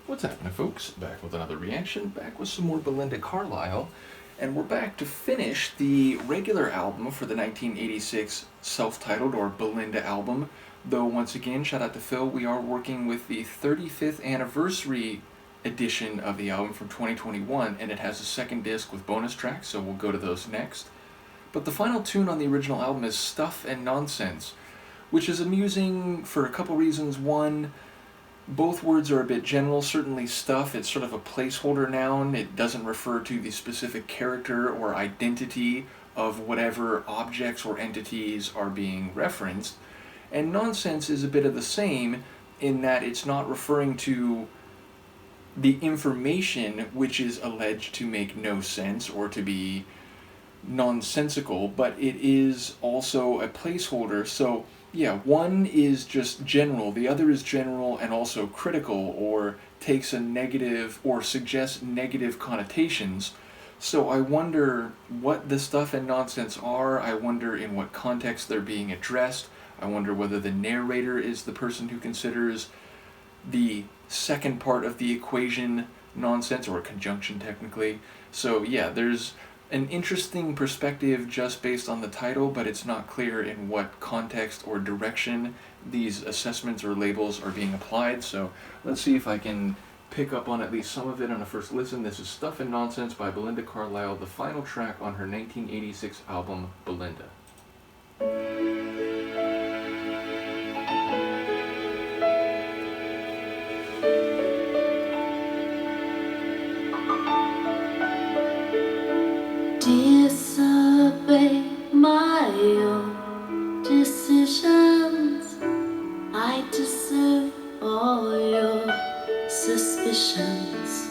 What's happening, folks? Back with another reaction, back with some more Belinda Carlisle, and we're back to finish the regular album for the 1986 self-titled or Belinda album. Though, once again, shout out to Phil, we are working with the 35th anniversary edition of the album from 2021, and it has a second disc with bonus tracks, so we'll go to those next. But the final tune on the original album is Stuff and Nonsense, which is amusing for a couple reasons. One, both words are a bit general. Certainly stuff, it's sort of a placeholder noun. It doesn't refer to the specific character or identity of whatever objects or entities are being referenced. And nonsense is a bit of the same in that it's not referring to the information which is alleged to make no sense or to be nonsensical, but it is also a placeholder. So yeah, one is just general, the other is general and also critical, or takes a negative or suggests negative connotations. So I wonder what the stuff and nonsense are. I wonder in what context they're being addressed. I wonder whether the narrator is the person who considers the second part of the equation nonsense, or a conjunction technically. So yeah, there's an interesting perspective just based on the title, but it's not clear in what context or direction these assessments or labels are being applied. So let's see if I can pick up on at least some of it on a first listen. This is Stuff and Nonsense by Belinda Carlisle, the final track on her 1986 album, Belinda. Disobey my own decisions. I deserve all your suspicions.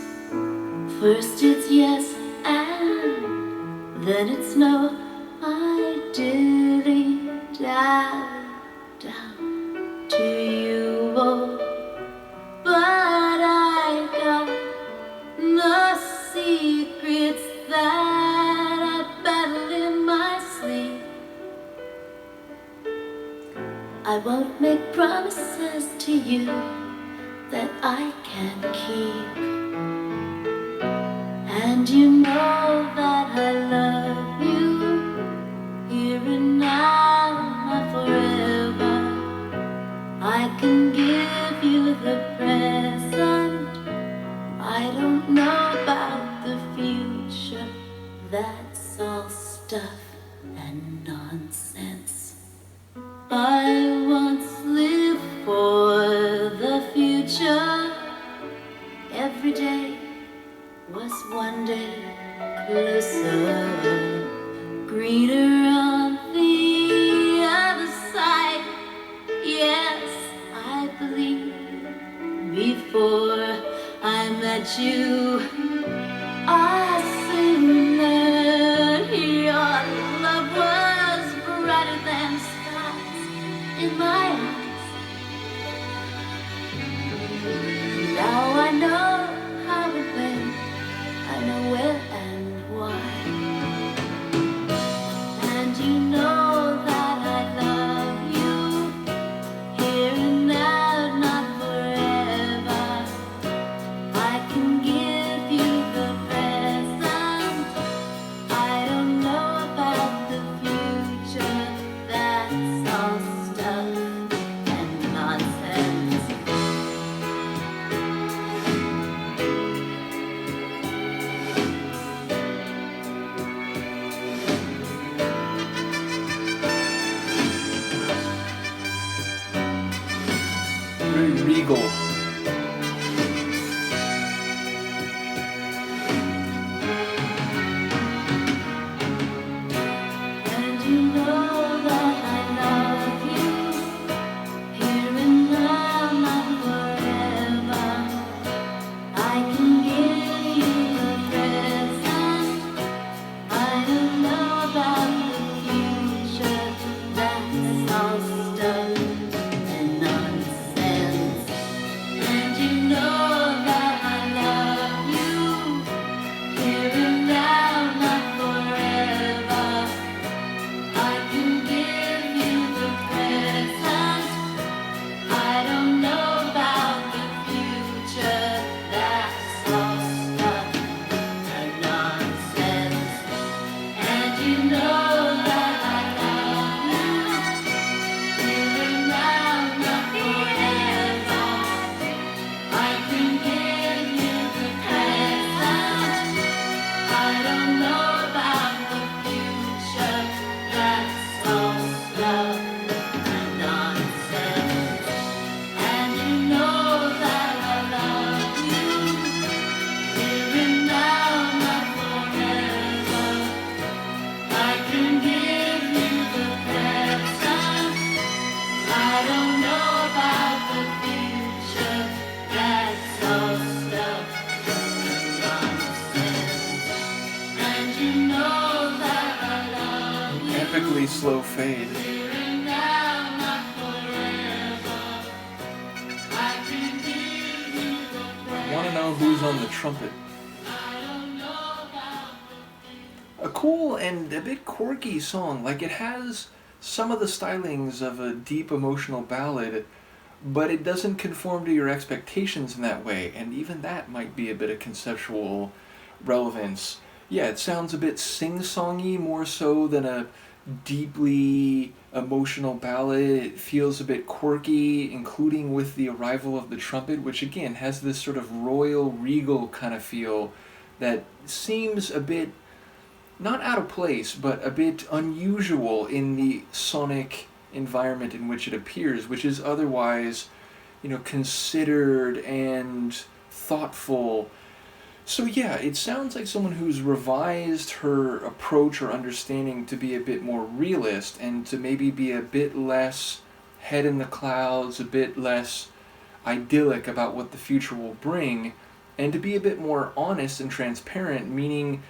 First it's yes and then it's no. I dilly down to you all, but I got no secrets that I battle in my sleep. I won't make promises to you that I can't keep. And you know that I love you here and now, not forever. I can give you the present. I don't know about the future. That's all stuff and nonsense. I once lived for the future. Every day was one day closer, greener on the other side. Yes, I believe before I met you, I soon learned your love was brighter than stars in my eyes. Now I know how and when, I know where and why. And you know that I love you here and now, not forever. I can give you the present. slow fade. Here and now, not forever. I can give you the I want to know who's on the trumpet. I don't know how A cool and a bit quirky song. Like, it has some of the stylings of a deep emotional ballad, but it doesn't conform to your expectations in that way, and even that might be a bit of conceptual relevance. Yeah, it sounds a bit sing-songy more so than a deeply emotional ballad. It feels a bit quirky, including with the arrival of the trumpet, which again has this sort of royal, regal kind of feel that seems a bit, not out of place, but a bit unusual in the sonic environment in which it appears, which is otherwise, considered and thoughtful. So yeah, it sounds like someone who's revised her approach or understanding to be a bit more realist and to maybe be a bit less head in the clouds, a bit less idyllic about what the future will bring, and to be a bit more honest and transparent, meaning,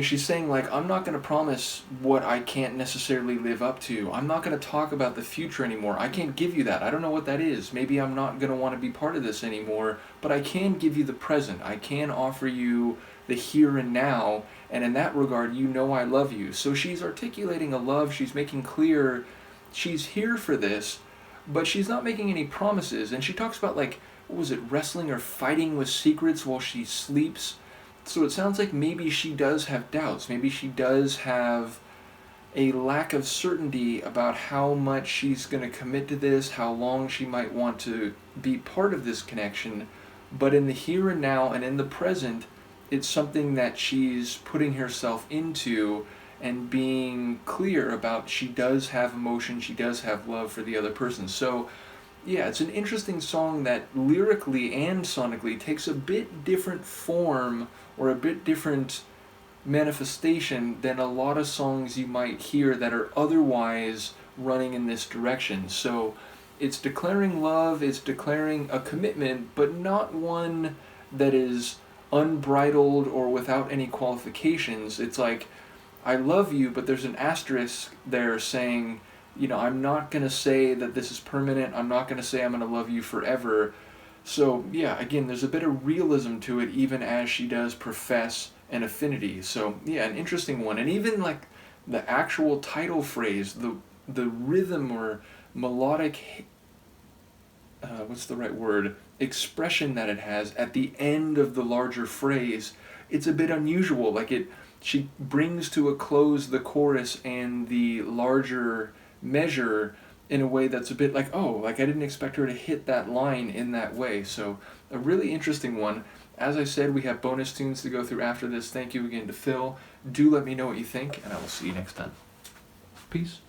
she's saying, like, I'm not going to promise what I can't necessarily live up to. I'm not going to talk about the future anymore. I can't give you that. I don't know what that is. Maybe I'm not going to want to be part of this anymore, but I can give you the present. I can offer you the here and now, and in that regard, I love you. So she's articulating a love. She's making clear she's here for this, but she's not making any promises. And she talks about, like, what was it, wrestling or fighting with secrets while she sleeps. So it sounds like maybe she does have doubts. Maybe she does have a lack of certainty about how much she's going to commit to this, how long she might want to be part of this connection. But in the here and now and in the present, it's something that she's putting herself into and being clear about. She does have emotion, she does have love for the other person. So yeah, it's an interesting song that lyrically and sonically takes a bit different form or a bit different manifestation than a lot of songs you might hear that are otherwise running in this direction. So it's declaring love, it's declaring a commitment, but not one that is unbridled or without any qualifications. It's like, I love you, but there's an asterisk there saying, I'm not going to say that this is permanent. I'm not going to say I'm going to love you forever. So, yeah, again, there's a bit of realism to it, even as she does profess an affinity. So, yeah, an interesting one. And even, like, the actual title phrase, the rhythm or melodic, what's the right word, expression that it has at the end of the larger phrase, it's a bit unusual. Like, she brings to a close the chorus and the larger measure in a way that's a bit like, oh, like I didn't expect her to hit that line in that way. So a really interesting one. As I said, we have bonus tunes to go through after this. Thank you again to Phil. Do let me know what you think, and I will see you next time. Peace.